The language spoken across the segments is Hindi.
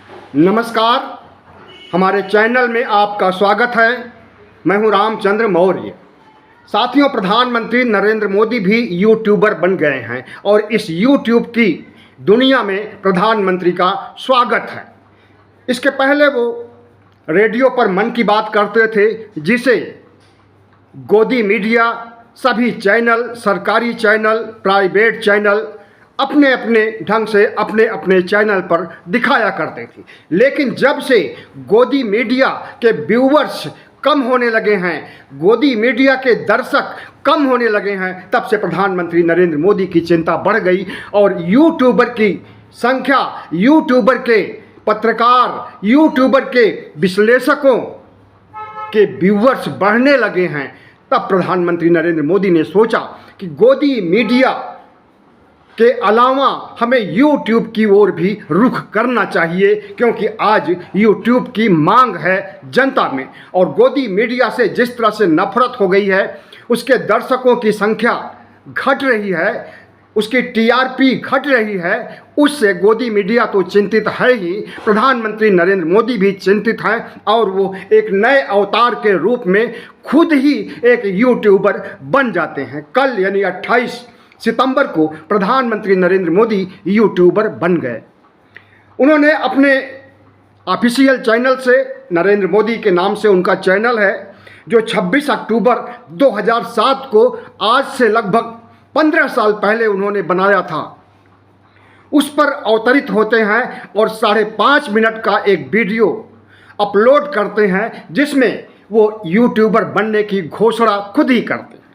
नमस्कार, हमारे चैनल में आपका स्वागत है। मैं हूं रामचंद्र मौर्य। साथियों, प्रधानमंत्री नरेंद्र मोदी भी यूट्यूबर बन गए हैं और इस यूट्यूब की दुनिया में प्रधानमंत्री का स्वागत है। इसके पहले वो रेडियो पर मन की बात करते थे, जिसे गोदी मीडिया, सभी चैनल, सरकारी चैनल, प्राइवेट चैनल अपने अपने ढंग से अपने अपने चैनल पर दिखाया करते थे। लेकिन जब से गोदी मीडिया के व्यूवर्स कम होने लगे हैं, गोदी मीडिया के दर्शक कम होने लगे हैं, तब से प्रधानमंत्री नरेंद्र मोदी की चिंता बढ़ गई और यूट्यूबर की संख्या, यूट्यूबर के पत्रकार, यूट्यूबर के विश्लेषकों के व्यूवर्स बढ़ने लगे हैं। तब प्रधानमंत्री नरेंद्र मोदी ने सोचा कि गोदी मीडिया के अलावा हमें यूट्यूब की ओर भी रुख करना चाहिए, क्योंकि आज यूट्यूब की मांग है जनता में। और गोदी मीडिया से जिस तरह से नफरत हो गई है, उसके दर्शकों की संख्या घट रही है, उसकी टीआरपी घट रही है, उससे गोदी मीडिया तो चिंतित है ही, प्रधानमंत्री नरेंद्र मोदी भी चिंतित हैं और वो एक नए अवतार के रूप में खुद ही एक यूट्यूबर बन जाते हैं। कल यानी 28 सितंबर को प्रधानमंत्री नरेंद्र मोदी यूट्यूबर बन गए। उन्होंने अपने ऑफिशियल चैनल से, नरेंद्र मोदी के नाम से उनका चैनल है, जो 26 अक्टूबर 2007 को, आज से लगभग 15 साल पहले उन्होंने बनाया था, उस पर अवतरित होते हैं और 5.5 मिनट का एक वीडियो अपलोड करते हैं, जिसमें वो यूट्यूबर बनने की घोषणा खुद ही करते हैं।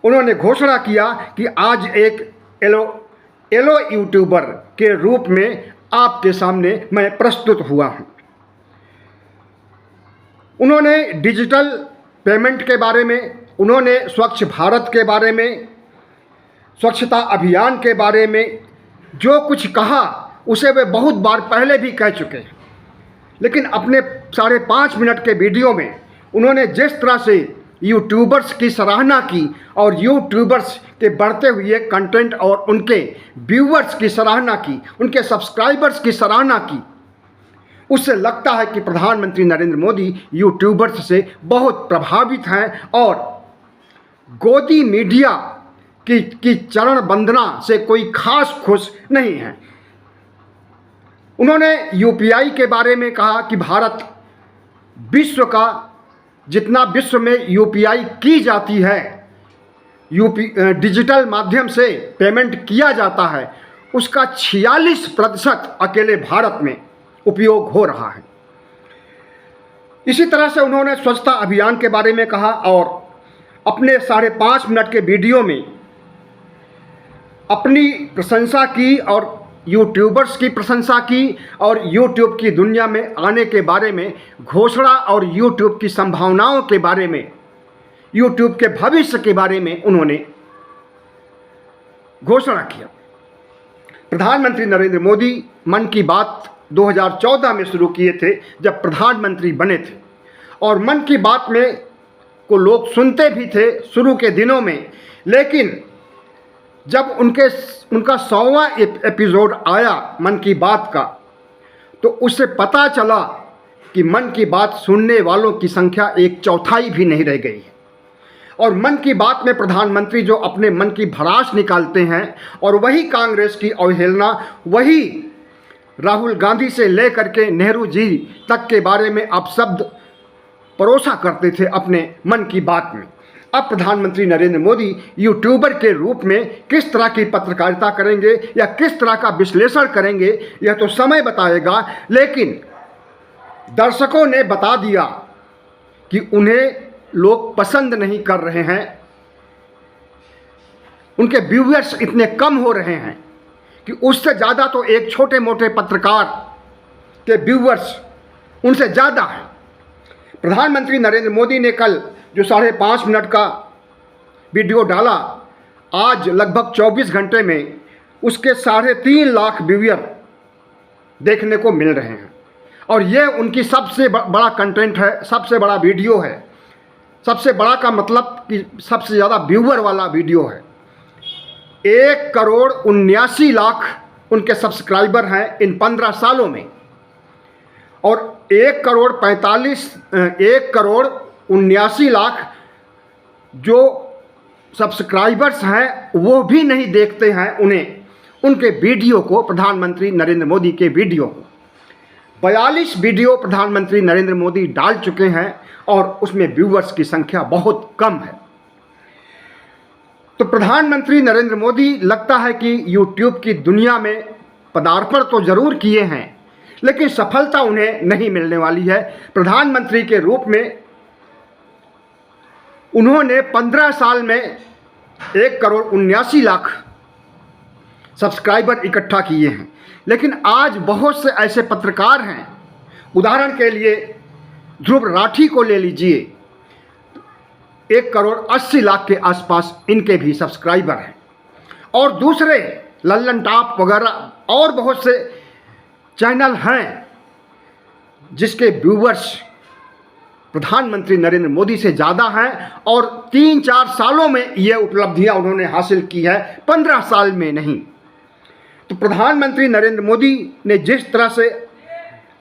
उन्होंने घोषणा किया कि आज एक एलो यूट्यूबर के रूप में आपके सामने मैं प्रस्तुत हुआ हूं। उन्होंने डिजिटल पेमेंट के बारे में, उन्होंने स्वच्छ भारत के बारे में, स्वच्छता अभियान के बारे में जो कुछ कहा, उसे वे बहुत बार पहले भी कह चुके हैं। लेकिन अपने 5.5 मिनट के वीडियो में उन्होंने जिस तरह से यूट्यूबर्स की सराहना की और यूट्यूबर्स के बढ़ते हुए कंटेंट और उनके व्यूवर्स की सराहना की, उनके सब्सक्राइबर्स की सराहना की, उससे लगता है कि प्रधानमंत्री नरेंद्र मोदी यूट्यूबर्स से बहुत प्रभावित हैं और गोदी मीडिया की चरण वंदना से कोई खास खुश नहीं है। उन्होंने यूपीआई के बारे में कहा कि भारत विश्व का, जितना विश्व में यूपीआई की जाती है, डिजिटल माध्यम से पेमेंट किया जाता है, उसका 46% अकेले भारत में उपयोग हो रहा है। इसी तरह से उन्होंने स्वच्छता अभियान के बारे में कहा और अपने 5.5 मिनट के वीडियो में अपनी प्रशंसा की और यूट्यूबर्स की प्रशंसा की और यूट्यूब की दुनिया में आने के बारे में घोषणा और यूट्यूब की संभावनाओं के बारे में, यूट्यूब के भविष्य के बारे में उन्होंने घोषणा किया। प्रधानमंत्री नरेंद्र मोदी मन की बात 2014 में शुरू किए थे, जब प्रधानमंत्री बने थे, और मन की बात में को लोग सुनते भी थे शुरू के दिनों में। लेकिन जब उनका 100वां एपिसोड आया मन की बात का, तो उससे पता चला कि मन की बात सुनने वालों की संख्या 1/4 भी नहीं रह गई है। और मन की बात में प्रधानमंत्री जो अपने मन की भड़ास निकालते हैं, और वही कांग्रेस की अवहेलना, वही राहुल गांधी से लेकर के नेहरू जी तक के बारे में अपशब्द परोसा करते थे अपने मन की बात में। अब प्रधानमंत्री नरेंद्र मोदी यूट्यूबर के रूप में किस तरह की पत्रकारिता करेंगे या किस तरह का विश्लेषण करेंगे, यह तो समय बताएगा। लेकिन दर्शकों ने बता दिया कि उन्हें लोग पसंद नहीं कर रहे हैं, उनके व्यूअर्स इतने कम हो रहे हैं कि उससे ज़्यादा तो एक छोटे मोटे पत्रकार के व्यूअर्स उनसे ज़्यादा हैं। प्रधानमंत्री नरेंद्र मोदी ने कल जो 5.5 मिनट का वीडियो डाला, आज लगभग 24 घंटे में उसके 3.5 लाख व्यूअर देखने को मिल रहे हैं। और ये उनकी सबसे बड़ा कंटेंट है, सबसे बड़ा वीडियो है। सबसे बड़ा का मतलब कि सबसे ज़्यादा व्यूअर वाला वीडियो है। 1 करोड़ 79 लाख उनके सब्सक्राइबर हैं इन 15 सालों में। और 1,79,00,000 जो सब्सक्राइबर्स हैं वो भी नहीं देखते हैं उनके वीडियो को, प्रधानमंत्री नरेंद्र मोदी के वीडियो को। 42 वीडियो प्रधानमंत्री नरेंद्र मोदी डाल चुके हैं और उसमें व्यूअर्स की संख्या बहुत कम है। तो प्रधानमंत्री नरेंद्र मोदी लगता है कि यूट्यूब की दुनिया में पदार्पण तो जरूर किए हैं, लेकिन सफलता उन्हें नहीं मिलने वाली है। प्रधानमंत्री के रूप में उन्होंने 15 साल में 1,79,00,000 सब्सक्राइबर इकट्ठा किए हैं, लेकिन आज बहुत से ऐसे पत्रकार हैं, उदाहरण के लिए ध्रुव राठी को ले लीजिए, 1,80,00,000 के आसपास इनके भी सब्सक्राइबर हैं। और दूसरे लल्लन टॉप वगैरह और बहुत से चैनल हैं जिसके व्यूअर्स प्रधानमंत्री नरेंद्र मोदी से ज़्यादा हैं, और 3-4 सालों में ये उपलब्धियां उन्होंने हासिल की है, 15 साल में नहीं। तो प्रधानमंत्री नरेंद्र मोदी ने जिस तरह से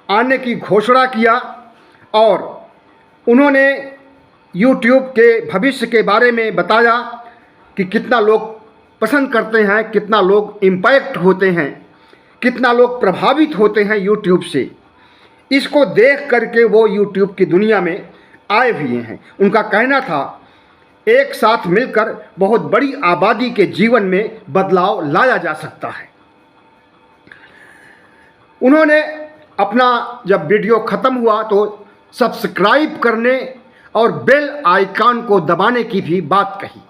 आने की घोषणा किया और उन्होंने YouTube के भविष्य के बारे में बताया कि कितना लोग पसंद करते हैं, कितना लोग इम्पैक्ट होते हैं, कितना लोग प्रभावित होते हैं YouTube से, इसको देख करके वो YouTube की दुनिया में आए भी हैं। उनका कहना था एक साथ मिलकर बहुत बड़ी आबादी के जीवन में बदलाव लाया जा सकता है। उन्होंने अपना जब वीडियो ख़त्म हुआ तो सब्सक्राइब करने और बेल आइकन को दबाने की भी बात कही।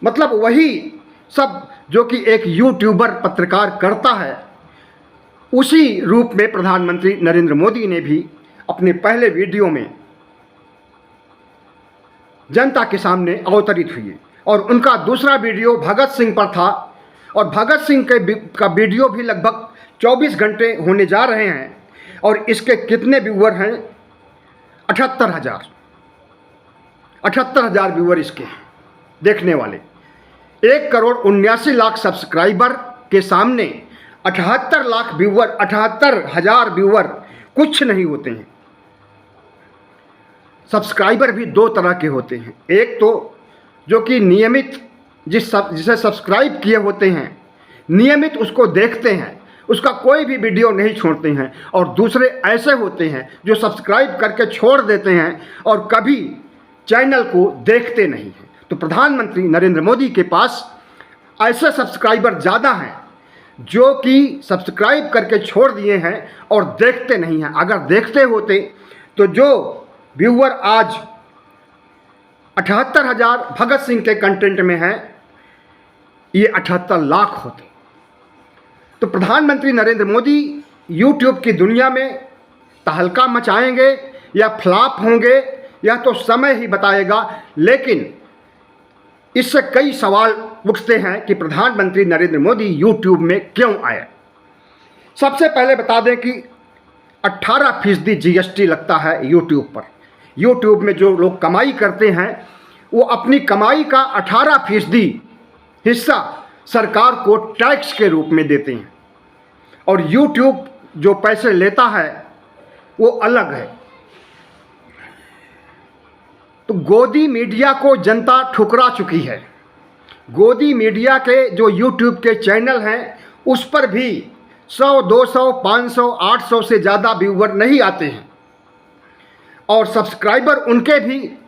मतलब वही सब जो कि एक यूट्यूबर पत्रकार करता है, उसी रूप में प्रधानमंत्री नरेंद्र मोदी ने भी अपने पहले वीडियो में जनता के सामने अवतरित हुए। और उनका दूसरा वीडियो भगत सिंह पर था, और भगत सिंह का वीडियो भी लगभग 24 घंटे होने जा रहे हैं, और इसके कितने व्यूअर हैं? 78,000 व्यूअर इसके हैं देखने वाले। 1,79,00,000 सब्सक्राइबर के सामने 78,000 व्यूअर कुछ नहीं होते हैं। सब्सक्राइबर भी दो तरह के होते हैं, एक तो जो कि नियमित जिसे सब्सक्राइब किए होते हैं, नियमित उसको देखते हैं, उसका कोई भी वीडियो नहीं छोड़ते हैं, और दूसरे ऐसे होते हैं जो सब्सक्राइब करके छोड़ देते हैं और कभी चैनल को देखते नहीं हैं। तो प्रधानमंत्री नरेंद्र मोदी के पास ऐसे सब्सक्राइबर ज़्यादा हैं जो कि सब्सक्राइब करके छोड़ दिए हैं और देखते नहीं हैं। अगर देखते होते तो जो व्यूअर आज 78,000 भगत सिंह के कंटेंट में हैं, ये 78 लाख होते। तो प्रधानमंत्री नरेंद्र मोदी यूट्यूब की दुनिया में तहलका मचाएंगे या फ्लॉप होंगे, यह तो समय ही बताएगा। लेकिन इससे कई सवाल उठते हैं कि प्रधानमंत्री नरेंद्र मोदी यूट्यूब में क्यों आए। सबसे पहले बता दें कि 18% GST लगता है यूट्यूब पर। यूट्यूब में जो लोग कमाई करते हैं वो अपनी कमाई का 18% हिस्सा सरकार को टैक्स के रूप में देते हैं, और यूट्यूब जो पैसे लेता है वो अलग है। तो गोदी मीडिया को जनता ठुकरा चुकी है। गोदी मीडिया के जो यूट्यूब के चैनल हैं उस पर भी 100, 200, 500, 800 से ज़्यादा व्यूअर नहीं आते हैं, और सब्सक्राइबर उनके भी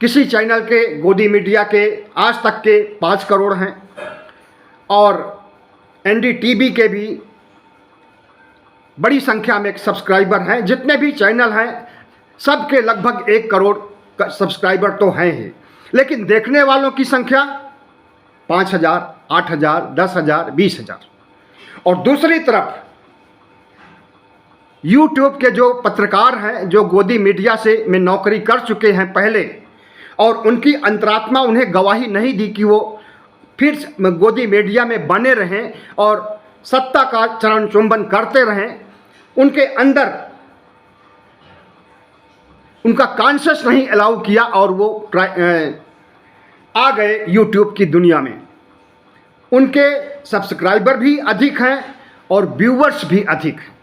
किसी चैनल के गोदी मीडिया के आज तक के 5 करोड़ हैं, और NDTV के भी बड़ी संख्या में सब्सक्राइबर हैं। जितने भी चैनल हैं सबके लगभग 1 करोड़ सब्सक्राइबर तो हैं ही, लेकिन देखने वालों की संख्या 5,000, 8,000, 10,000, 20,000। और दूसरी तरफ यूट्यूब के जो पत्रकार हैं जो गोदी मीडिया से में नौकरी कर चुके हैं पहले, और उनकी अंतरात्मा उन्हें गवाही नहीं दी कि वो फिर गोदी मीडिया में बने रहें और सत्ता का चरण चुंबन करते रहें, उनके अंदर उनका कॉन्शियस नहीं अलाउ किया और वो आ गए यूट्यूब की दुनिया में। उनके सब्सक्राइबर भी अधिक हैं और व्यूअर्स भी अधिक हैं।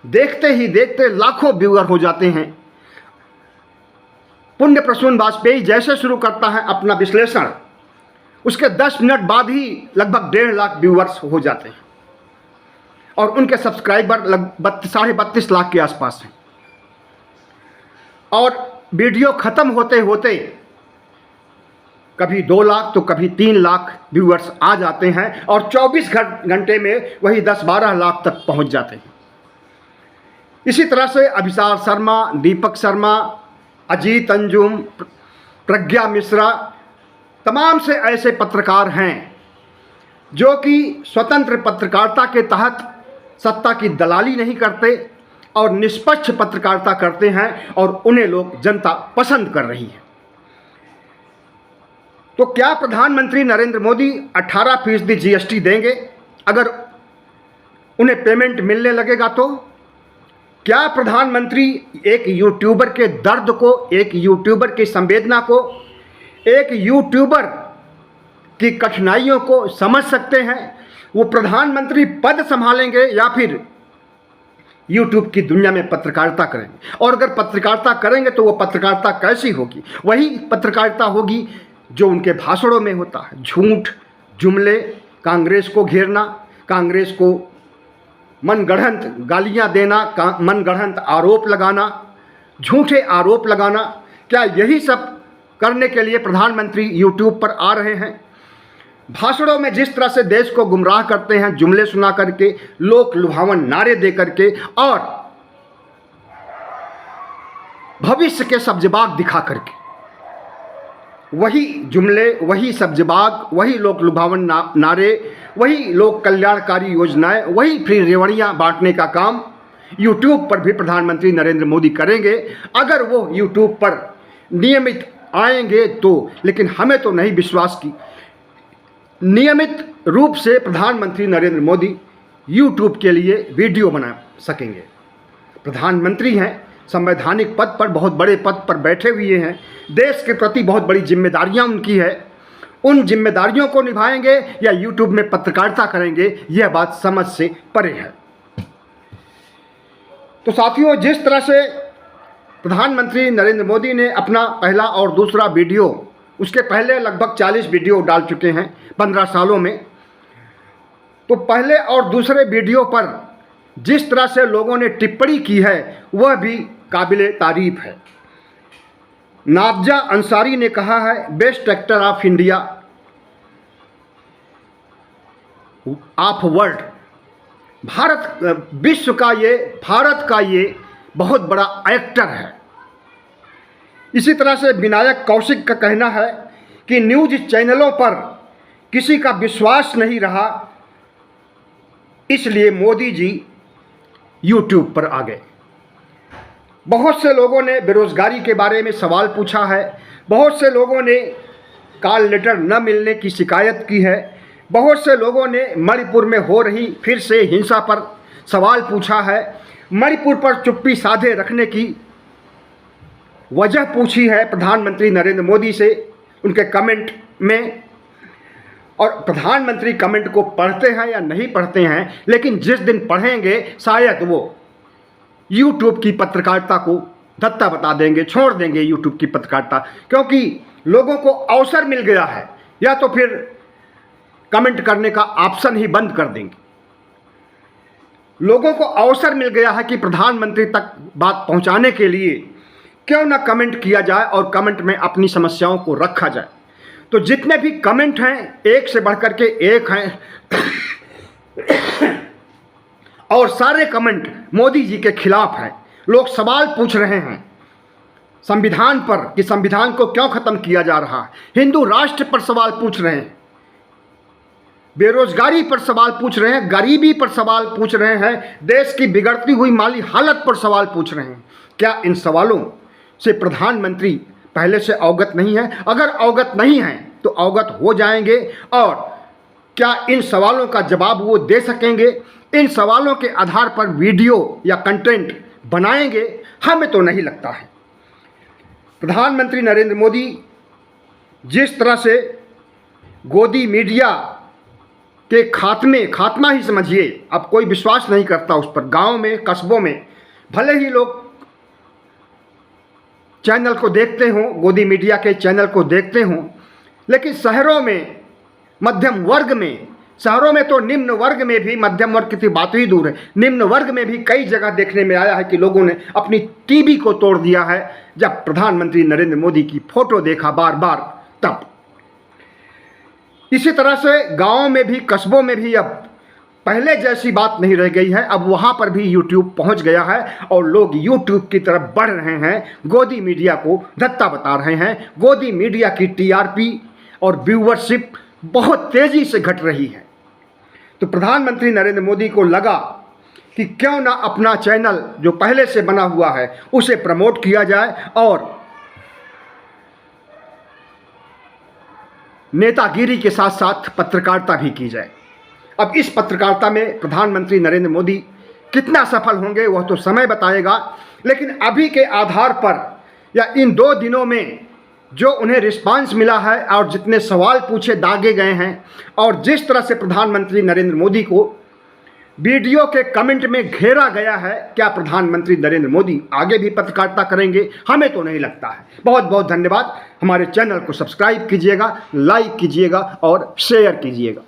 देखते ही देखते लाखों व्यूअर हो जाते हैं। पुण्य प्रसून वाजपेयी जैसे शुरू करता है अपना विश्लेषण, उसके 10 मिनट बाद ही लगभग 1.5 लाख व्यूअर्स हो जाते हैं और उनके सब्सक्राइबर लगभग 32.5 लाख के आसपास हैं। और वीडियो ख़त्म होते होते कभी 2 लाख तो कभी 3 लाख व्यूअर्स आ जाते हैं और 24 घंटे में वही 10-12 लाख तक पहुंच जाते हैं। इसी तरह से अभिसार शर्मा, दीपक शर्मा, अजीत अंजुम, प्रज्ञा मिश्रा, तमाम से ऐसे पत्रकार हैं जो कि स्वतंत्र पत्रकारिता के तहत सत्ता की दलाली नहीं करते और निष्पक्ष पत्रकारिता करते हैं और उन्हें लोग जनता पसंद कर रही है। तो क्या प्रधानमंत्री नरेंद्र मोदी 18% जीएसटी देंगे अगर उन्हें पेमेंट मिलने लगेगा? तो क्या प्रधानमंत्री एक यूट्यूबर के दर्द को, एक यूट्यूबर की संवेदना को, एक यूट्यूबर की कठिनाइयों को समझ सकते हैं? वो प्रधानमंत्री पद संभालेंगे या फिर यूट्यूब की दुनिया में पत्रकारिता करेंगे? और अगर पत्रकारिता करेंगे तो वो पत्रकारिता कैसी होगी? वही पत्रकारिता होगी जो उनके भाषणों में होता है, झूठ, जुमले, कांग्रेस को घेरना, कांग्रेस को मनगढ़ंत गालियां देना, मनगढ़ंत आरोप लगाना, झूठे आरोप लगाना। क्या यही सब करने के लिए प्रधानमंत्री यूट्यूब पर आ रहे हैं? भाषणों में जिस तरह से देश को गुमराह करते हैं, जुमले सुना करके, लोक लुभावन नारे दे करके और भविष्य के सब्जबाग दिखा करके, वही जुमले, वही सब्जबाग, वही लोक लुभावन नारे, वही लोक कल्याणकारी योजनाएं, वही फ्री रेवड़ियाँ बांटने का काम यूट्यूब पर भी प्रधानमंत्री नरेंद्र मोदी करेंगे अगर वो यूट्यूब पर नियमित आएंगे तो। लेकिन हमें तो नहीं विश्वास की नियमित रूप से प्रधानमंत्री नरेंद्र मोदी यूट्यूब के लिए वीडियो बना सकेंगे। प्रधानमंत्री हैं, संवैधानिक पद पर, बहुत बड़े पद पर बैठे हुए हैं, देश के प्रति बहुत बड़ी जिम्मेदारियां उनकी है। उन जिम्मेदारियों को निभाएंगे या यूट्यूब में पत्रकारिता करेंगे, यह बात समझ से परे है। तो साथियों, जिस तरह से प्रधानमंत्री नरेंद्र मोदी ने अपना पहला और दूसरा वीडियो, उसके पहले लगभग 40 वीडियो डाल चुके हैं 15 सालों में, तो पहले और दूसरे वीडियो पर जिस तरह से लोगों ने टिप्पणी की है वह भी काबिले तारीफ है। नाज़ा अंसारी ने कहा है, best actor of India of world, विश्व का ये, भारत का ये बहुत बड़ा एक्टर है। इसी तरह से विनायक कौशिक का कहना है कि न्यूज चैनलों पर किसी का विश्वास नहीं रहा, इसलिए मोदी जी यूट्यूब पर आ गए। बहुत से लोगों ने बेरोजगारी के बारे में सवाल पूछा है, बहुत से लोगों ने कॉल लेटर न मिलने की शिकायत की है, बहुत से लोगों ने मणिपुर में हो रही फिर से हिंसा पर सवाल पूछा है, मणिपुर पर चुप्पी साधे रखने की वजह पूछी है प्रधानमंत्री नरेंद्र मोदी से उनके कमेंट में। और प्रधानमंत्री कमेंट को पढ़ते हैं या नहीं पढ़ते हैं, लेकिन जिस दिन पढ़ेंगे शायद वो यूट्यूब की पत्रकारिता को दत्ता बता देंगे, छोड़ देंगे यूट्यूब की पत्रकारिता, क्योंकि लोगों को अवसर मिल गया है, या तो फिर कमेंट करने का ऑप्शन ही बंद कर देंगे। लोगों को अवसर मिल गया है कि प्रधानमंत्री तक बात पहुंचाने के लिए क्यों ना कमेंट किया जाए और कमेंट में अपनी समस्याओं को रखा जाए। तो जितने भी कमेंट हैं एक से बढ़कर के एक हैं और सारे कमेंट मोदी जी के खिलाफ हैं। लोग सवाल पूछ रहे हैं संविधान पर कि संविधान को क्यों खत्म किया जा रहा है, हिंदू राष्ट्र पर सवाल पूछ रहे हैं, बेरोजगारी पर सवाल पूछ रहे हैं, गरीबी पर सवाल पूछ रहे हैं, देश की बिगड़ती हुई माली हालत पर सवाल पूछ रहे हैं। क्या इन सवालों से प्रधानमंत्री पहले से अवगत नहीं है? अगर अवगत नहीं हैं तो अवगत हो जाएंगे। और क्या इन सवालों का जवाब वो दे सकेंगे? इन सवालों के आधार पर वीडियो या कंटेंट बनाएंगे? हमें तो नहीं लगता है। प्रधानमंत्री नरेंद्र मोदी जिस तरह से गोदी मीडिया के खात्मा ही समझिए, अब कोई विश्वास नहीं करता उस पर। गांव में, कस्बों में भले ही लोग चैनल को देखते हों, गोदी मीडिया के चैनल को देखते हों, लेकिन शहरों में, मध्यम वर्ग में, शहरों में तो निम्न वर्ग में भी, मध्यम वर्ग की बात ही दूर है, निम्न वर्ग में भी कई जगह देखने में आया है कि लोगों ने अपनी टीवी को तोड़ दिया है जब प्रधानमंत्री नरेंद्र मोदी की फोटो देखा बार बार तब। इसी तरह से गांवों में भी, कस्बों में भी अब पहले जैसी बात नहीं रह गई है। अब वहाँ पर भी यूट्यूब पहुँच गया है और लोग यूट्यूब की तरफ बढ़ रहे हैं, गोदी मीडिया को धत्ता बता रहे हैं। गोदी मीडिया की टीआरपी और व्यूवरशिप बहुत तेज़ी से घट रही है। तो प्रधानमंत्री नरेंद्र मोदी को लगा कि क्यों ना अपना चैनल जो पहले से बना हुआ है उसे प्रमोट किया जाए और नेतागिरी के साथ साथ पत्रकारिता भी की जाए। अब इस पत्रकारिता में प्रधानमंत्री नरेंद्र मोदी कितना सफल होंगे वह तो समय बताएगा, लेकिन अभी के आधार पर या इन 2 दिनों में जो उन्हें रिस्पांस मिला है और जितने सवाल पूछे दागे गए हैं और जिस तरह से प्रधानमंत्री नरेंद्र मोदी को वीडियो के कमेंट में घेरा गया है, क्या प्रधानमंत्री नरेंद्र मोदी आगे भी पत्रकारिता करेंगे? हमें तो नहीं लगता है। बहुत बहुत धन्यवाद। हमारे चैनल को सब्सक्राइब कीजिएगा, लाइक कीजिएगा और शेयर कीजिएगा।